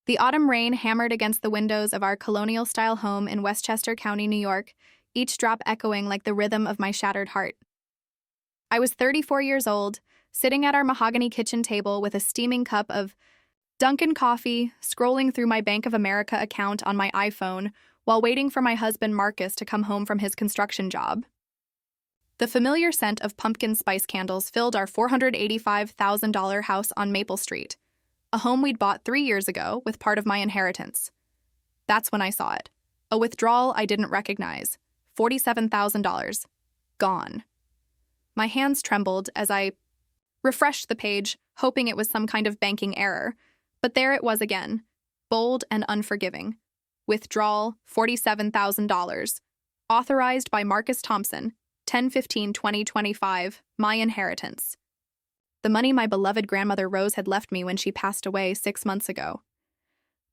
The autumn rain hammered against the windows of our colonial-style home in Westchester County, New York, each drop echoing like the rhythm of my shattered heart. I was 34 years old, sitting at our mahogany kitchen table with a steaming cup of Dunkin' coffee, scrolling through my Bank of America account on my iPhone while waiting for my husband Marcus to come home from his construction job. The familiar scent of pumpkin spice candles filled our $485,000 house on Maple Street, a home we'd bought 3 years ago with part of my inheritance. That's when I saw it. A withdrawal I didn't recognize. $47,000. Gone. My hands trembled as I refreshed the page, hoping it was some kind of banking error. But there it was again, bold and unforgiving. Withdrawal, $47,000. Authorized by Marcus Thompson, 10/15/2025, my inheritance. The money my beloved grandmother Rose had left me when she passed away 6 months ago.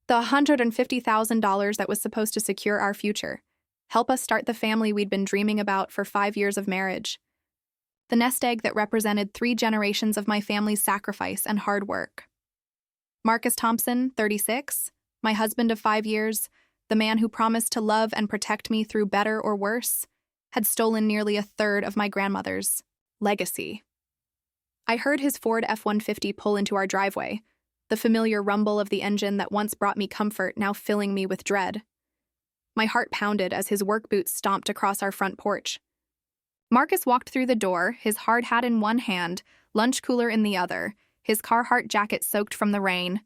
The $150,000 that was supposed to secure our future, help us start the family we'd been dreaming about for 5 years of marriage. The nest egg that represented 3 generations of my family's sacrifice and hard work. Marcus Thompson, 36, my husband of 5 years, the man who promised to love and protect me through better or worse, had stolen nearly a third of my grandmother's legacy. I heard his Ford F-150 pull into our driveway, the familiar rumble of the engine that once brought me comfort now filling me with dread. My heart pounded as his work boots stomped across our front porch. Marcus walked through the door, his hard hat in one hand, lunch cooler in the other, his Carhartt jacket soaked from the rain.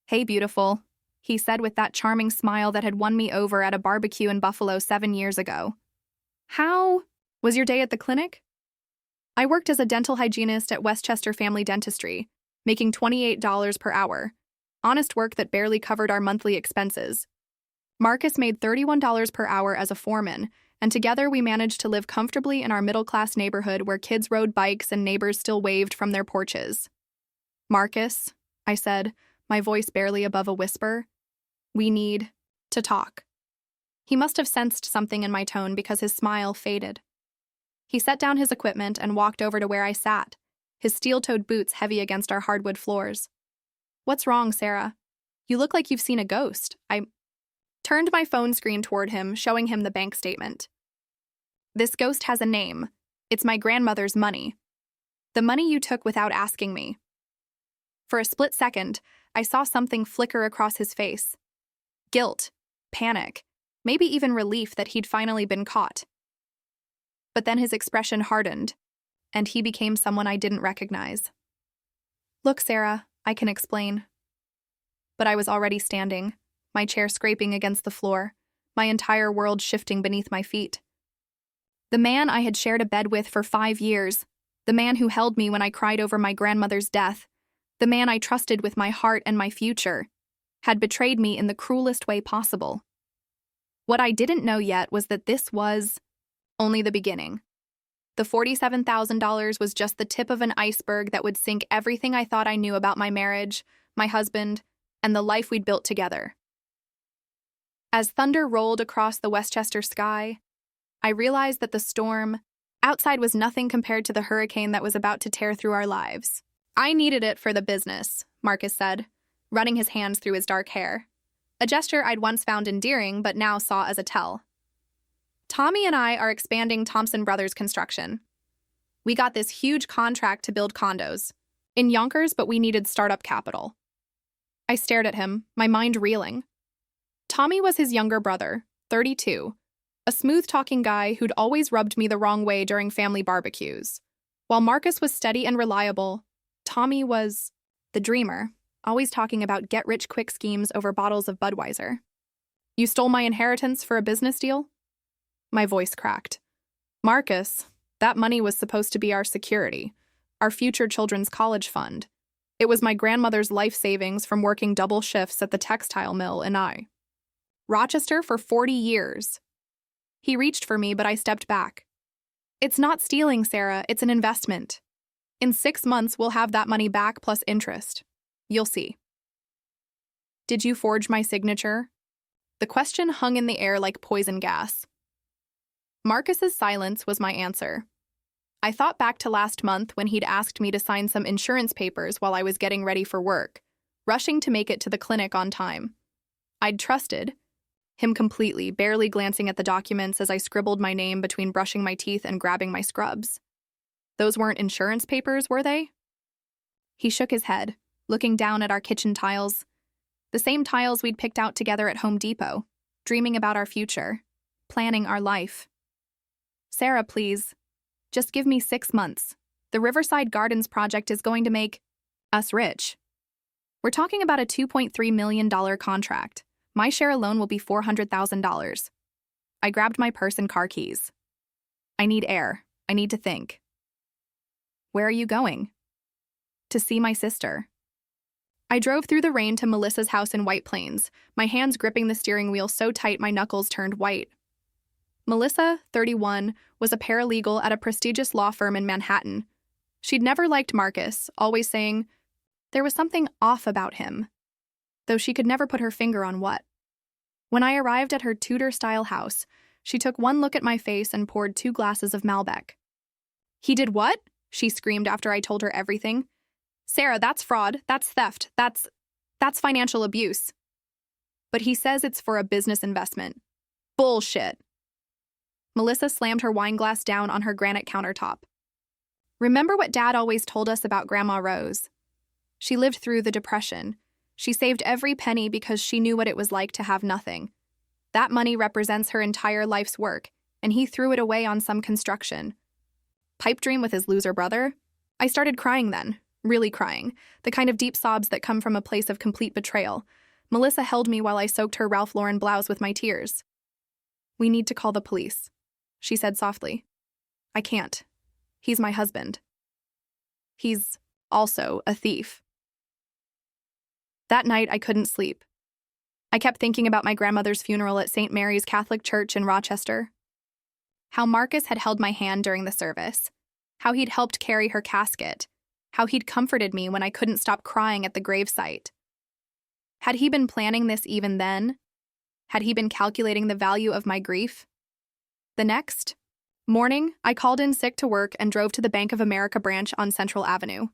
"Hey, beautiful," he said with that charming smile that had won me over at a barbecue in Buffalo 7 years ago. "How was your day at the clinic?" I worked as a dental hygienist at Westchester Family Dentistry, making $28 per hour, honest work that barely covered our monthly expenses. Marcus made $31 per hour as a foreman, and together we managed to live comfortably in our middle-class neighborhood where kids rode bikes and neighbors still waved from their porches. "Marcus," I said, my voice barely above a whisper, "we need to talk." He must have sensed something in my tone because his smile faded. He set down his equipment and walked over to where I sat, his steel-toed boots heavy against our hardwood floors. "What's wrong, Sarah? You look like you've seen a ghost." I turned my phone screen toward him, showing him the bank statement. "This ghost has a name. It's my grandmother's money. The money you took without asking me." For a split second, I saw something flicker across his face. Guilt, panic, maybe even relief that he'd finally been caught. But then his expression hardened, and he became someone I didn't recognize. "Look, Sarah, I can explain." But I was already standing, my chair scraping against the floor, my entire world shifting beneath my feet. The man I had shared a bed with for 5 years, the man who held me when I cried over my grandmother's death, the man I trusted with my heart and my future, had betrayed me in the cruelest way possible. What I didn't know yet was that this was only the beginning. The $47,000 was just the tip of an iceberg that would sink everything I thought I knew about my marriage, my husband, and the life we'd built together. As thunder rolled across the Westchester sky, I realized that the storm outside was nothing compared to the hurricane that was about to tear through our lives. "I needed it for the business," Marcus said, running his hands through his dark hair, a gesture I'd once found endearing but now saw as a tell. "Tommy and I are expanding Thompson Brothers Construction. We got this huge contract to build condos in Yonkers, but we needed startup capital." I stared at him, my mind reeling. Tommy was his younger brother, 32, a smooth-talking guy who'd always rubbed me the wrong way during family barbecues. While Marcus was steady and reliable, Tommy was the dreamer, always talking about get-rich-quick schemes over bottles of Budweiser. "You stole my inheritance for a business deal?" My voice cracked. "Marcus, that money was supposed to be our security, our future children's college fund. It was my grandmother's life savings from working double shifts at the textile mill in Rochester for 40 years. He reached for me, but I stepped back. "It's not stealing, Sarah. It's an investment. In 6 months, we'll have that money back plus interest. You'll see." "Did you forge my signature?" The question hung in the air like poison gas. Marcus's silence was my answer. I thought back to last month when he'd asked me to sign some insurance papers while I was getting ready for work, rushing to make it to the clinic on time. I'd trusted him completely, barely glancing at the documents as I scribbled my name between brushing my teeth and grabbing my scrubs. Those weren't insurance papers, were they? He shook his head, looking down at our kitchen tiles. The same tiles we'd picked out together at Home Depot, dreaming about our future, planning our life. Sarah, please. Just give me 6 months. The Riverside Gardens project is going to make us rich. We're talking about a $2.3 million contract. My share alone will be $400,000. I grabbed my purse and car keys. I need air. I need to think. Where are you going? To see my sister. I drove through the rain to Melissa's house in White Plains, my hands gripping the steering wheel so tight my knuckles turned white. Melissa, 31, was a paralegal at a prestigious law firm in Manhattan. She'd never liked Marcus, always saying there was something off about him, though she could never put her finger on what. When I arrived at her Tudor-style house, she took one look at my face and poured 2 glasses of Malbec. He did what? She screamed after I told her everything. Sarah, that's fraud, that's theft, that's financial abuse. But he says it's for a business investment. Bullshit. Melissa slammed her wine glass down on her granite countertop. Remember what Dad always told us about Grandma Rose? She lived through the Depression. She saved every penny because she knew what it was like to have nothing. That money represents her entire life's work, and he threw it away on some construction. Pipe dream with his loser brother? I started crying then, really crying, the kind of deep sobs that come from a place of complete betrayal. Melissa held me while I soaked her Ralph Lauren blouse with my tears. We need to call the police, she said softly. I can't. He's my husband. He's also a thief. That night, I couldn't sleep. I kept thinking about my grandmother's funeral at St. Mary's Catholic Church in Rochester. How Marcus had held my hand during the service. How he'd helped carry her casket. How he'd comforted me when I couldn't stop crying at the gravesite. Had he been planning this even then? Had he been calculating the value of my grief? The next morning, I called in sick to work and drove to the Bank of America branch on Central Avenue.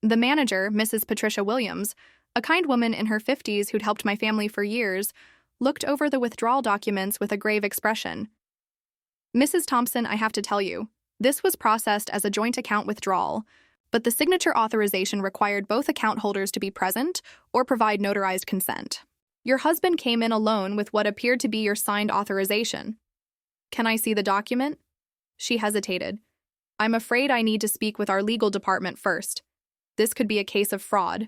The manager, Mrs. Patricia Williams, a kind woman in her 50s who'd helped my family for years, looked over the withdrawal documents with a grave expression. Mrs. Thompson, I have to tell you, this was processed as a joint account withdrawal, but the signature authorization required both account holders to be present or provide notarized consent. Your husband came in alone with what appeared to be your signed authorization. Can I see the document? She hesitated. I'm afraid I need to speak with our legal department first. This could be a case of fraud.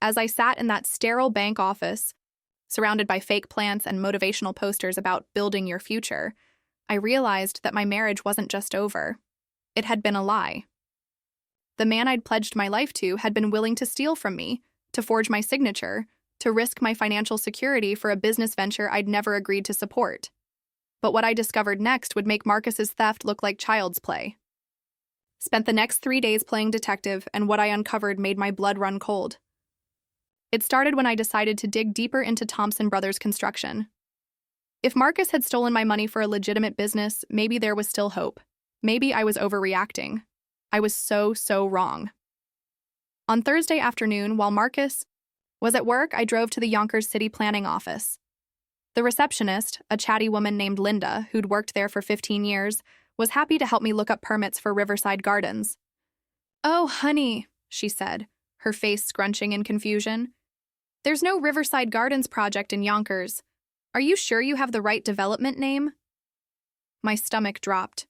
As I sat in that sterile bank office, surrounded by fake plants and motivational posters about building your future, I realized that my marriage wasn't just over. It had been a lie. The man I'd pledged my life to had been willing to steal from me, to forge my signature, to risk my financial security for a business venture I'd never agreed to support. But what I discovered next would make Marcus's theft look like child's play. Spent the next 3 days playing detective, and what I uncovered made my blood run cold. It started when I decided to dig deeper into Thompson Brothers construction. If Marcus had stolen my money for a legitimate business, maybe there was still hope. Maybe I was overreacting. I was so wrong. On Thursday afternoon, while Marcus was at work, I drove to the Yonkers City Planning Office. The receptionist, a chatty woman named Linda, who'd worked there for 15 years, was happy to help me look up permits for Riverside Gardens. Oh, honey, she said, her face scrunching in confusion. There's no Riverside Gardens project in Yonkers. Are you sure you have the right development name? My stomach dropped.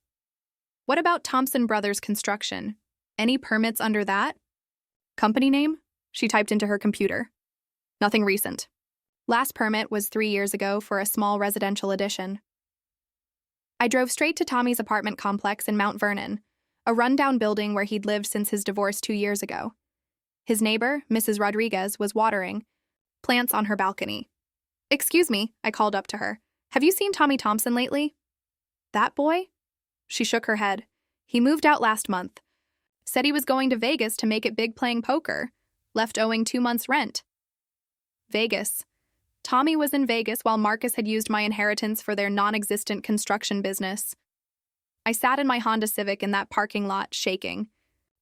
What about Thompson Brothers Construction? Any permits under that? Company name? She typed into her computer. Nothing recent. Last permit was 3 years ago for a small residential addition. I drove straight to Tommy's apartment complex in Mount Vernon, a rundown building where he'd lived since his divorce 2 years ago. His neighbor, Mrs. Rodriguez, was watering plants on her balcony. Excuse me, I called up to her. Have you seen Tommy Thompson lately? That boy? She shook her head. He moved out last month. Said he was going to Vegas to make it big playing poker. Left owing 2 months' rent. Vegas. Tommy was in Vegas while Marcus had used my inheritance for their non-existent construction business. I sat in my Honda Civic in that parking lot, shaking.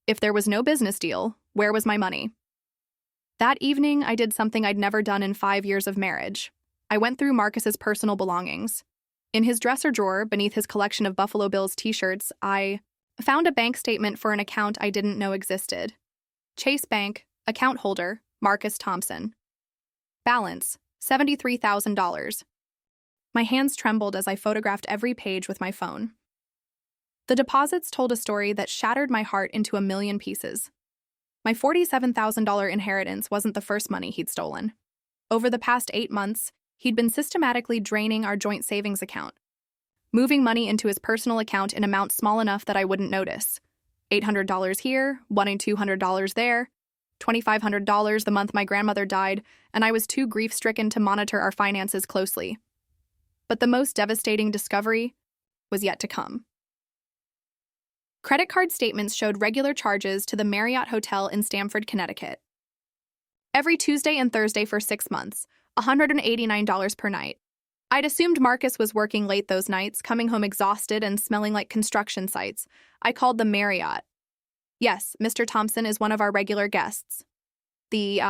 If there was no business deal, where was my money? That evening, I did something I'd never done in 5 years of marriage. I went through Marcus's personal belongings. In his dresser drawer, beneath his collection of Buffalo Bills t-shirts, I found a bank statement for an account I didn't know existed. Chase Bank, account holder, Marcus Thompson. Balance, $73,000. My hands trembled as I photographed every page with my phone. The deposits told a story that shattered my heart into a million pieces. My $47,000 inheritance wasn't the first money he'd stolen. Over the past 8 months, he'd been systematically draining our joint savings account, moving money into his personal account in amounts small enough that I wouldn't notice. $800 here, $1 and $200 there, $2,500 the month my grandmother died, and I was too grief-stricken to monitor our finances closely. But the most devastating discovery was yet to come. Credit card statements showed regular charges to the Marriott Hotel in Stamford, Connecticut. Every Tuesday and Thursday for 6 months, $189 per night. I'd assumed Marcus was working late those nights, coming home exhausted and smelling like construction sites. I called the Marriott. Yes, Mr. Thompson is one of our regular guests. The,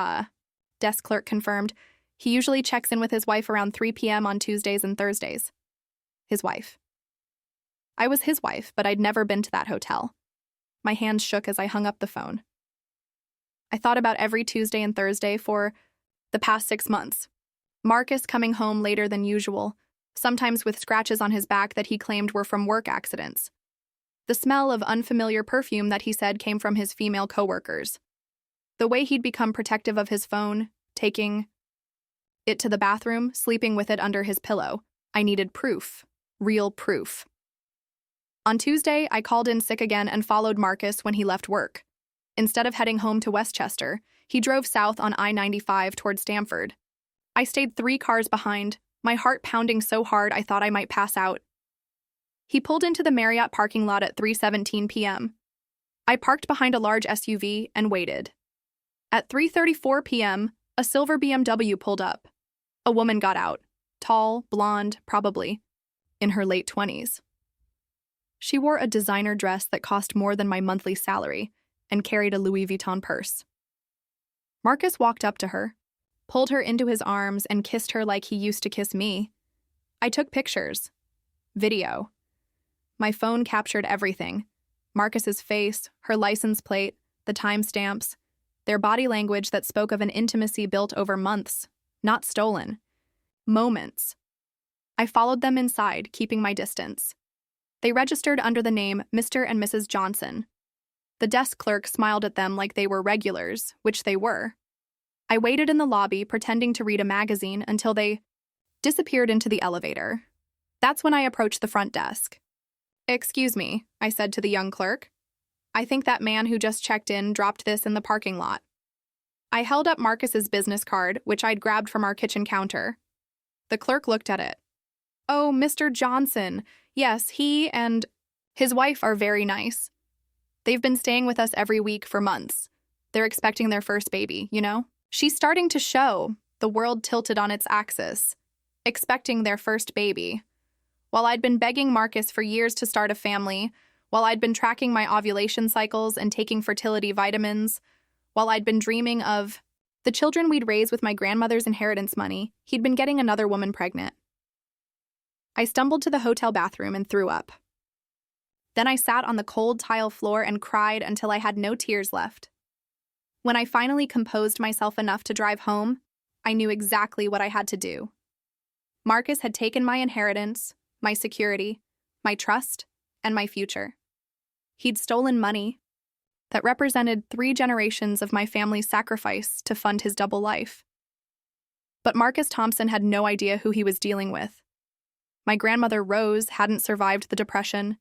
desk clerk confirmed. He usually checks in with his wife around 3 p.m. on Tuesdays and Thursdays. His wife. I was his wife, but I'd never been to that hotel. My hands shook as I hung up the phone. I thought about every Tuesday and Thursday for the past 6 months. Marcus coming home later than usual, sometimes with scratches on his back that he claimed were from work accidents. The smell of unfamiliar perfume that he said came from his female coworkers. The way he'd become protective of his phone, taking it to the bathroom, sleeping with it under his pillow. I needed proof. Real proof. On Tuesday, I called in sick again and followed Marcus when he left work. Instead of heading home to Westchester, he drove south on I-95 toward Stamford. I stayed 3 cars behind, my heart pounding so hard I thought I might pass out. He pulled into the Marriott parking lot at 3:17 p.m. I parked behind a large SUV and waited. At 3:34 p.m., a silver BMW pulled up. A woman got out, tall, blonde, probably, in her late 20s. She wore a designer dress that cost more than my monthly salary and carried a Louis Vuitton purse. Marcus walked up to her, pulled her into his arms, and kissed her like he used to kiss me. I took pictures. Video. My phone captured everything. Marcus's face, her license plate, the timestamps, their body language that spoke of an intimacy built over months, not stolen. Moments. I followed them inside, keeping my distance. They registered under the name Mr. and Mrs. Johnson. The desk clerk smiled at them like they were regulars, which they were. I waited in the lobby, pretending to read a magazine until they disappeared into the elevator. That's when I approached the front desk. "Excuse me," I said to the young clerk. "I think that man who just checked in dropped this in the parking lot." I held up Marcus's business card, which I'd grabbed from our kitchen counter. The clerk looked at it. "Oh, Mr. Johnson. Yes, he and his wife are very nice. They've been staying with us every week for months. They're expecting their first baby, you know? She's starting to show, the world tilted on its axis, expecting their first baby. While I'd been begging Marcus for years to start a family, while I'd been tracking my ovulation cycles and taking fertility vitamins, while I'd been dreaming of the children we'd raise with my grandmother's inheritance money, he'd been getting another woman pregnant. I stumbled to the hotel bathroom and threw up. Then I sat on the cold tile floor and cried until I had no tears left. When I finally composed myself enough to drive home, I knew exactly what I had to do. Marcus had taken my inheritance, my security, my trust, and my future. He'd stolen money that represented 3 generations of my family's sacrifice to fund his double life. But Marcus Thompson had no idea who he was dealing with. My grandmother Rose hadn't survived the Depression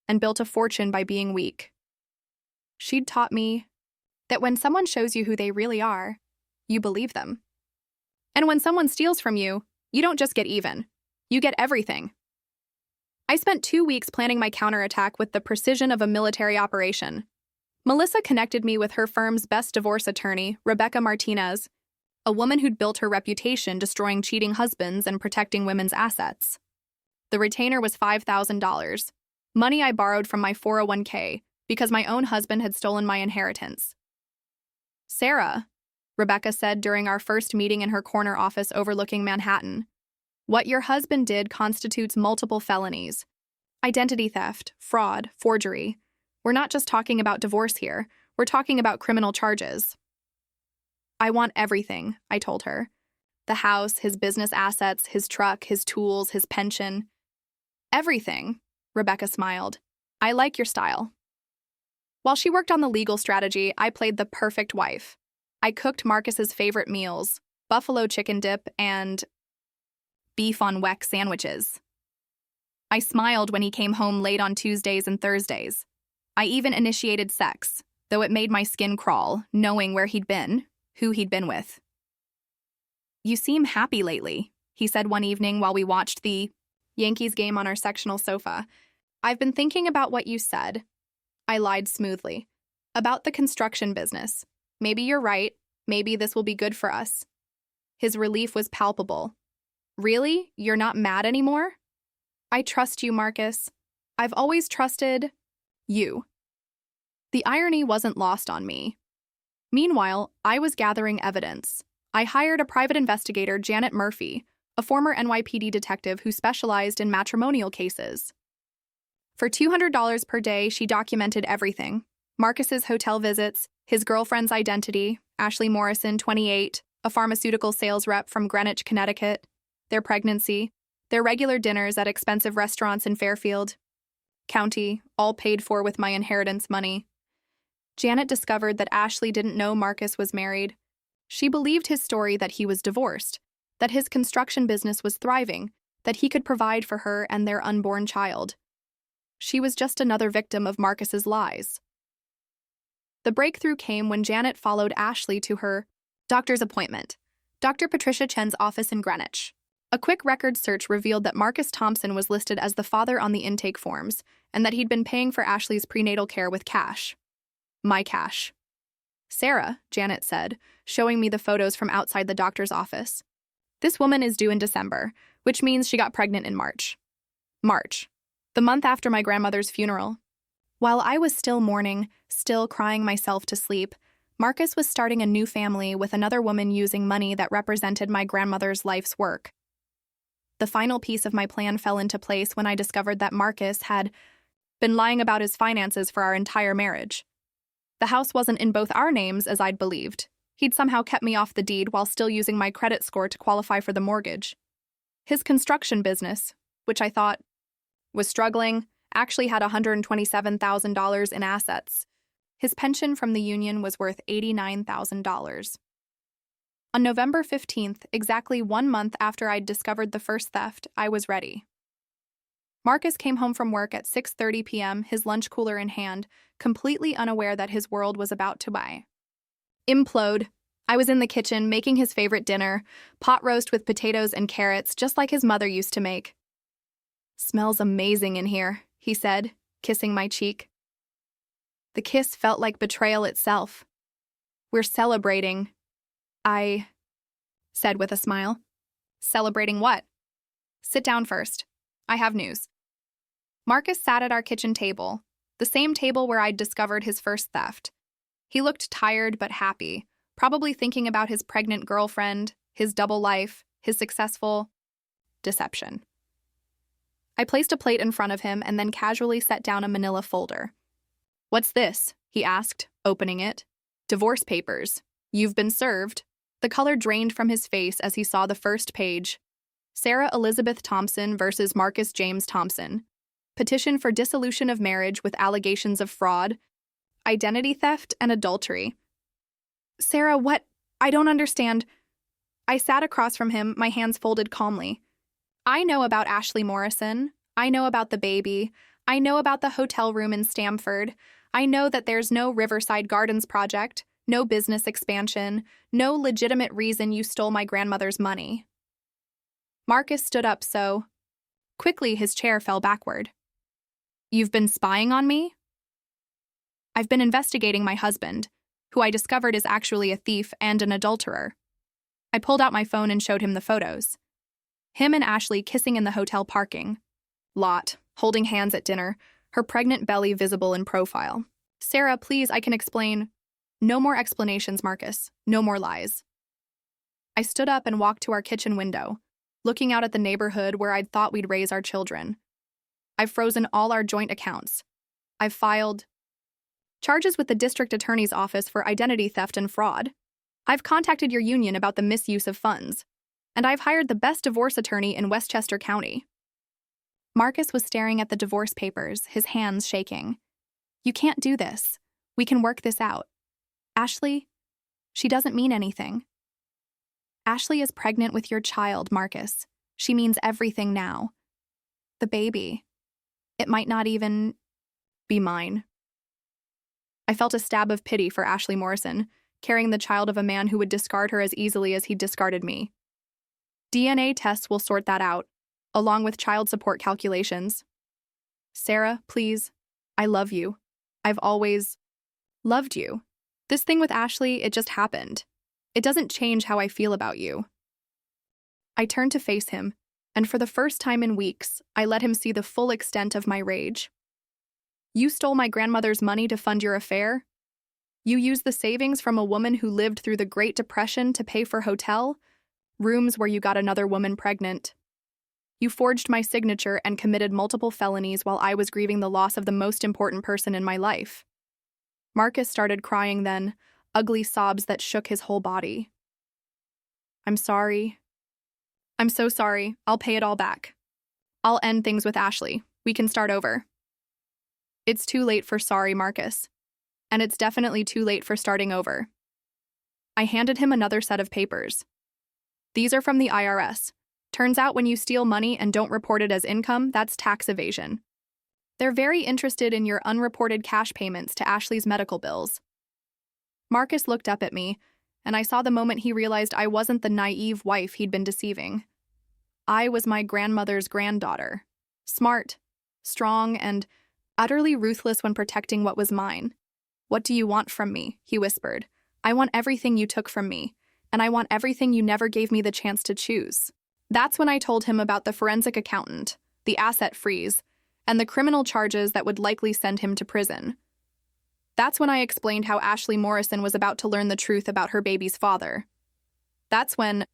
and built a fortune by being weak. She'd taught me that when someone shows you who they really are, you believe them. And when someone steals from you, you don't just get even. You get everything. I spent 2 weeks planning my counterattack with the precision of a military operation. Melissa connected me with her firm's best divorce attorney, Rebecca Martinez, a woman who'd built her reputation destroying cheating husbands and protecting women's assets. The retainer was $5,000, money I borrowed from my 401k because my own husband had stolen my inheritance. Sarah, Rebecca said during our first meeting in her corner office overlooking Manhattan. What your husband did constitutes multiple felonies. Identity theft, fraud, forgery. We're not just talking about divorce here. We're talking about criminal charges. I want everything, I told her. The house, his business assets, his truck, his tools, his pension. Everything, Rebecca smiled. I like your style. While she worked on the legal strategy, I played the perfect wife. I cooked Marcus's favorite meals, buffalo chicken dip and beef on weck sandwiches. I smiled when he came home late on Tuesdays and Thursdays. I even initiated sex, though it made my skin crawl, knowing where he'd been, who he'd been with. You seem happy lately, he said one evening while we watched the Yankees game on our sectional sofa. I've been thinking about what you said. I lied smoothly. About the construction business. Maybe you're right. Maybe this will be good for us. His relief was palpable. Really? You're not mad anymore? I trust you, Marcus. I've always trusted you. The irony wasn't lost on me. Meanwhile, I was gathering evidence. I hired a private investigator, Janet Murphy, a former NYPD detective who specialized in matrimonial cases. For $200 per day, she documented everything. Marcus's hotel visits, his girlfriend's identity, Ashley Morrison, 28, a pharmaceutical sales rep from Greenwich, Connecticut, their pregnancy, their regular dinners at expensive restaurants in Fairfield County, all paid for with my inheritance money. Janet discovered that Ashley didn't know Marcus was married. She believed his story that he was divorced, that his construction business was thriving, that he could provide for her and their unborn child. She was just another victim of Marcus's lies. The breakthrough came when Janet followed Ashley to her doctor's appointment, Dr. Patricia Chen's office in Greenwich. A quick record search revealed that Marcus Thompson was listed as the father on the intake forms and that he'd been paying for Ashley's prenatal care with cash. My cash. Sarah, Janet said, showing me the photos from outside the doctor's office. This woman is due in December, which means she got pregnant in March. March, the month after my grandmother's funeral. While I was still mourning, still crying myself to sleep, Marcus was starting a new family with another woman using money that represented my grandmother's life's work. The final piece of my plan fell into place when I discovered that Marcus had been lying about his finances for our entire marriage. The house wasn't in both our names as I'd believed. He'd somehow kept me off the deed while still using my credit score to qualify for the mortgage. His construction business, which I thought was struggling, actually had $127,000 in assets. His pension from the union was worth $89,000. On November 15th, exactly 1 month after I'd discovered the first theft, I was ready. Marcus came home from work at 6:30 p.m., his lunch cooler in hand, completely unaware that his world was about to implode. I was in the kitchen making his favorite dinner, pot roast with potatoes and carrots, just like his mother used to make. "Smells amazing in here," he said, kissing my cheek. The kiss felt like betrayal itself. "We're celebrating," I said with a smile. "Celebrating what?" "Sit down first. I have news." Marcus sat at our kitchen table, the same table where I'd discovered his first theft. He looked tired but happy, probably thinking about his pregnant girlfriend, his double life, his successful deception. I placed a plate in front of him and then casually set down a manila folder. "What's this?" he asked, opening it. "Divorce papers. You've been served." The color drained from his face as he saw the first page. Sarah Elizabeth Thompson versus Marcus James Thompson. Petition for dissolution of marriage with allegations of fraud, identity theft, and adultery. "Sarah, what? I don't understand." I sat across from him, my hands folded calmly. "I know about Ashley Morrison. I know about the baby. I know about the hotel room in Stamford. I know that there's no Riverside Gardens project, no business expansion, no legitimate reason you stole my grandmother's money." Marcus stood up so quickly his chair fell backward. "You've been spying on me?" "I've been investigating my husband, who I discovered is actually a thief and an adulterer." I pulled out my phone and showed him the photos. Him and Ashley kissing in the hotel parking lot, holding hands at dinner, her pregnant belly visible in profile. "Sarah, please, I can explain." No more explanations, Marcus. No more lies. I stood up and walked to our kitchen window, looking out at the neighborhood where I'd thought we'd raise our children. I've frozen all our joint accounts. I've filed charges with the district attorney's office for identity theft and fraud. I've contacted your union about the misuse of funds. And I've hired the best divorce attorney in Westchester County. Marcus was staring at the divorce papers, his hands shaking. You can't do this. We can work this out. Ashley, she doesn't mean anything. Ashley is pregnant with your child, Marcus. She means everything now. The baby. It might not even be mine. I felt a stab of pity for Ashley Morrison, carrying the child of a man who would discard her as easily as he discarded me. DNA tests will sort that out, along with child support calculations. Sarah, please. I love you. I've always loved you. This thing with Ashley, it just happened. It doesn't change how I feel about you. I turned to face him, and for the first time in weeks, I let him see the full extent of my rage. You stole my grandmother's money to fund your affair? You used the savings from a woman who lived through the Great Depression to pay for hotel rooms where you got another woman pregnant. You forged my signature and committed multiple felonies while I was grieving the loss of the most important person in my life. Marcus started crying then, ugly sobs that shook his whole body. I'm sorry. I'm so sorry. I'll pay it all back. I'll end things with Ashley. We can start over. It's too late for sorry, Marcus. And it's definitely too late for starting over. I handed him another set of papers. These are from the IRS. Turns out when you steal money and don't report it as income, that's tax evasion. They're very interested in your unreported cash payments to Ashley's medical bills. Marcus looked up at me, and I saw the moment he realized I wasn't the naive wife he'd been deceiving. I was my grandmother's granddaughter. Smart, strong, and utterly ruthless when protecting what was mine. What do you want from me? He whispered. I want everything you took from me, and I want everything you never gave me the chance to choose. That's when I told him about the forensic accountant, the asset freeze, and the criminal charges that would likely send him to prison. That's when I explained how Ashley Morrison was about to learn the truth about her baby's father. That's when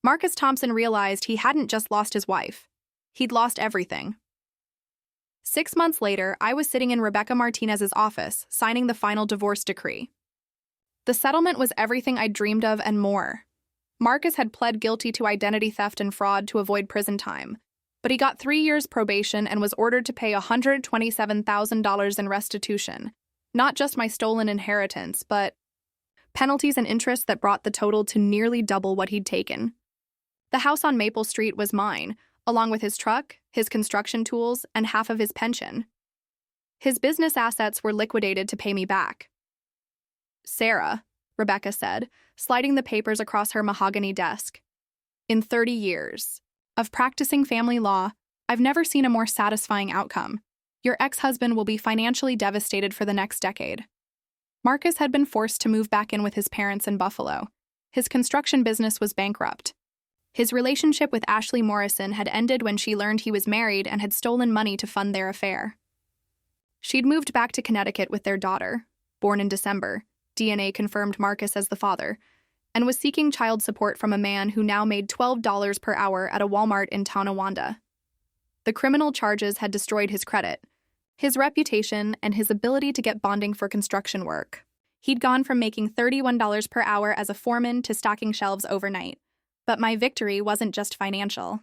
Marcus Thompson realized he hadn't just lost his wife. He'd lost everything. 6 months later, I was sitting in Rebecca Martinez's office, signing the final divorce decree. The settlement was everything I'd dreamed of and more. Marcus had pled guilty to identity theft and fraud to avoid prison time, but he got 3 years probation and was ordered to pay $127,000 in restitution, not just my stolen inheritance, but penalties and interest that brought the total to nearly double what he'd taken. The house on Maple Street was mine, along with his truck, his construction tools, and half of his pension. His business assets were liquidated to pay me back. Sarah, Rebecca said, sliding the papers across her mahogany desk. In 30 years of practicing family law, I've never seen a more satisfying outcome. Your ex-husband will be financially devastated for the next decade. Marcus had been forced to move back in with his parents in Buffalo. His construction business was bankrupt. His relationship with Ashley Morrison had ended when she learned he was married and had stolen money to fund their affair. She'd moved back to Connecticut with their daughter, born in December. DNA confirmed Marcus as the father, and was seeking child support from a man who now made $12 per hour at a Walmart in Tonawanda. The criminal charges had destroyed his credit, his reputation, and his ability to get bonding for construction work. He'd gone from making $31 per hour as a foreman to stocking shelves overnight. But my victory wasn't just financial.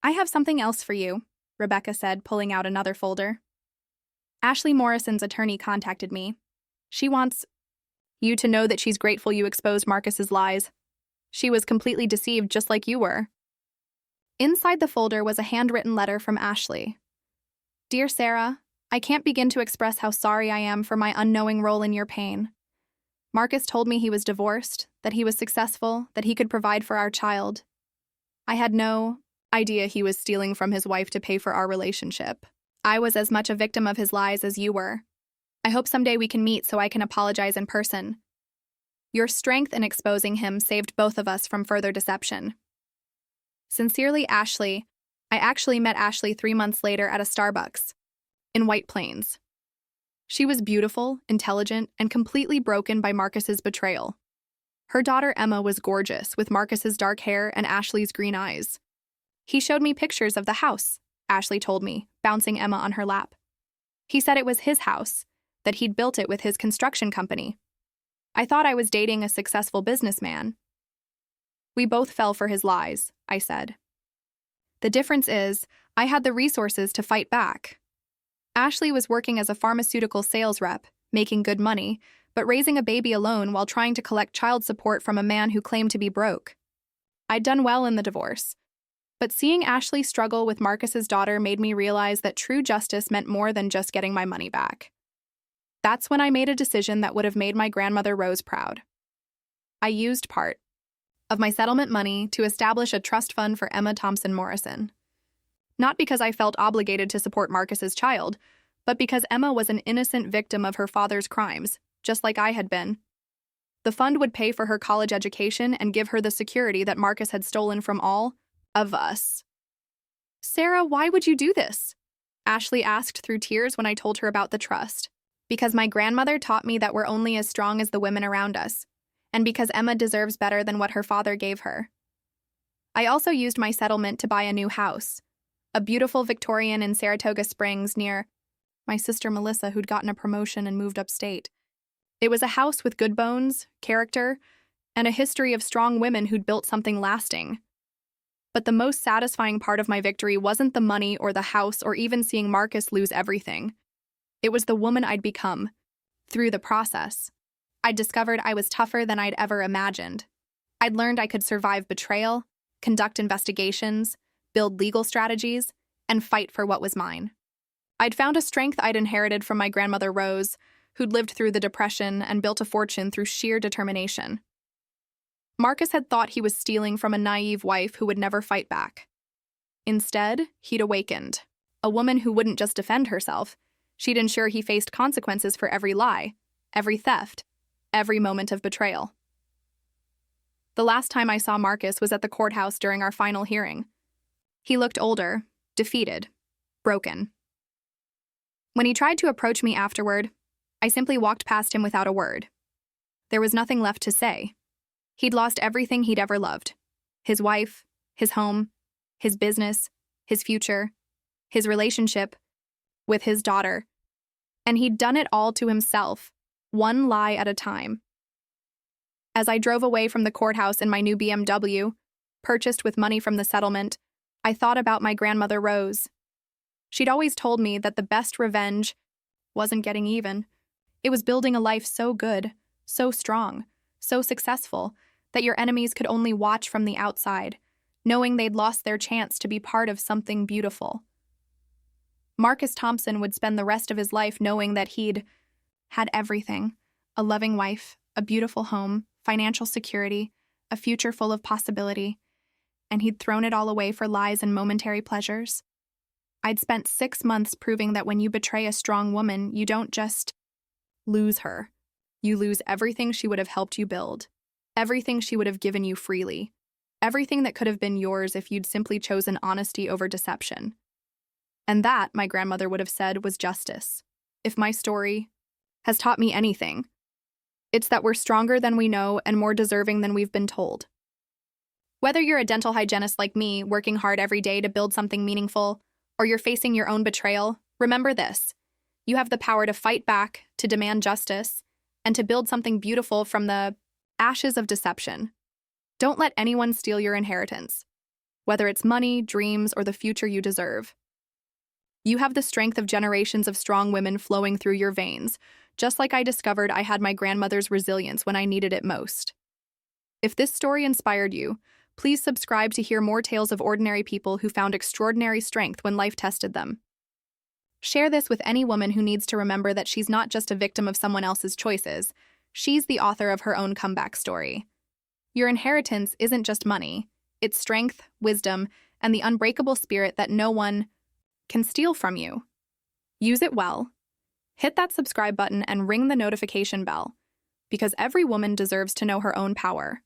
I have something else for you, Rebecca said, pulling out another folder. Ashley Morrison's attorney contacted me. She wants you to know that she's grateful you exposed Marcus's lies. She was completely deceived just like you were. Inside the folder was a handwritten letter from Ashley. Dear Sarah, I can't begin to express how sorry I am for my unknowing role in your pain. Marcus told me he was divorced, that he was successful, that he could provide for our child. I had no idea he was stealing from his wife to pay for our relationship. I was as much a victim of his lies as you were. I hope someday we can meet so I can apologize in person. Your strength in exposing him saved both of us from further deception. Sincerely, Ashley. I actually met Ashley 3 months later at a Starbucks in White Plains. She was beautiful, intelligent, and completely broken by Marcus's betrayal. Her daughter Emma was gorgeous, with Marcus's dark hair and Ashley's green eyes. He showed me pictures of the house, Ashley told me, bouncing Emma on her lap. He said it was his house, that he'd built it with his construction company. I thought I was dating a successful businessman. We both fell for his lies, I said. The difference is, I had the resources to fight back. Ashley was working as a pharmaceutical sales rep, making good money, but raising a baby alone while trying to collect child support from a man who claimed to be broke. I'd done well in the divorce, but seeing Ashley struggle with Marcus's daughter made me realize that true justice meant more than just getting my money back. That's when I made a decision that would have made my grandmother Rose proud. I used part of my settlement money to establish a trust fund for Emma Thompson Morrison. Not because I felt obligated to support Marcus's child, but because Emma was an innocent victim of her father's crimes, just like I had been. The fund would pay for her college education and give her the security that Marcus had stolen from all of us. Sarah, why would you do this? Ashley asked through tears when I told her about the trust. Because my grandmother taught me that we're only as strong as the women around us, and because Emma deserves better than what her father gave her. I also used my settlement to buy a new house, a beautiful Victorian in Saratoga Springs near my sister Melissa, who'd gotten a promotion and moved upstate. It was a house with good bones, character, and a history of strong women who'd built something lasting. But the most satisfying part of my victory wasn't the money or the house or even seeing Marcus lose everything. It was the woman I'd become. Through the process, I'd discovered I was tougher than I'd ever imagined. I'd learned I could survive betrayal, conduct investigations, build legal strategies, and fight for what was mine. I'd found a strength I'd inherited from my grandmother Rose, who'd lived through the Depression and built a fortune through sheer determination. Marcus had thought he was stealing from a naive wife who would never fight back. Instead, he'd awakened. A woman who wouldn't just defend herself. She'd ensure he faced consequences for every lie, every theft, every moment of betrayal. The last time I saw Marcus was at the courthouse during our final hearing. He looked older, defeated, broken. When he tried to approach me afterward, I simply walked past him without a word. There was nothing left to say. He'd lost everything he'd ever loved. His wife, his home, his business, his future, his relationship with his daughter. And he'd done it all to himself, one lie at a time. As I drove away from the courthouse in my new BMW, purchased with money from the settlement, I thought about my grandmother Rose. She'd always told me that the best revenge wasn't getting even. It was building a life so good, so strong, so successful, that your enemies could only watch from the outside, knowing they'd lost their chance to be part of something beautiful. Marcus Thompson would spend the rest of his life knowing that he'd had everything: a loving wife, a beautiful home, financial security, a future full of possibility, and he'd thrown it all away for lies and momentary pleasures. I'd spent 6 months proving that when you betray a strong woman, you don't just lose her. You lose everything she would have helped you build, everything she would have given you freely, everything that could have been yours if you'd simply chosen honesty over deception. And that, my grandmother would have said, was justice. If my story has taught me anything, it's that we're stronger than we know and more deserving than we've been told. Whether you're a dental hygienist like me, working hard every day to build something meaningful, or you're facing your own betrayal, remember this: you have the power to fight back, to demand justice, and to build something beautiful from the ashes of deception. Don't let anyone steal your inheritance, whether it's money, dreams, or the future you deserve. You have the strength of generations of strong women flowing through your veins, just like I discovered I had my grandmother's resilience when I needed it most. If this story inspired you, please subscribe to hear more tales of ordinary people who found extraordinary strength when life tested them. Share this with any woman who needs to remember that she's not just a victim of someone else's choices. She's the author of her own comeback story. Your inheritance isn't just money. It's strength, wisdom, and the unbreakable spirit that no one can steal from you. Use it well. Hit that subscribe button and ring the notification bell, because every woman deserves to know her own power.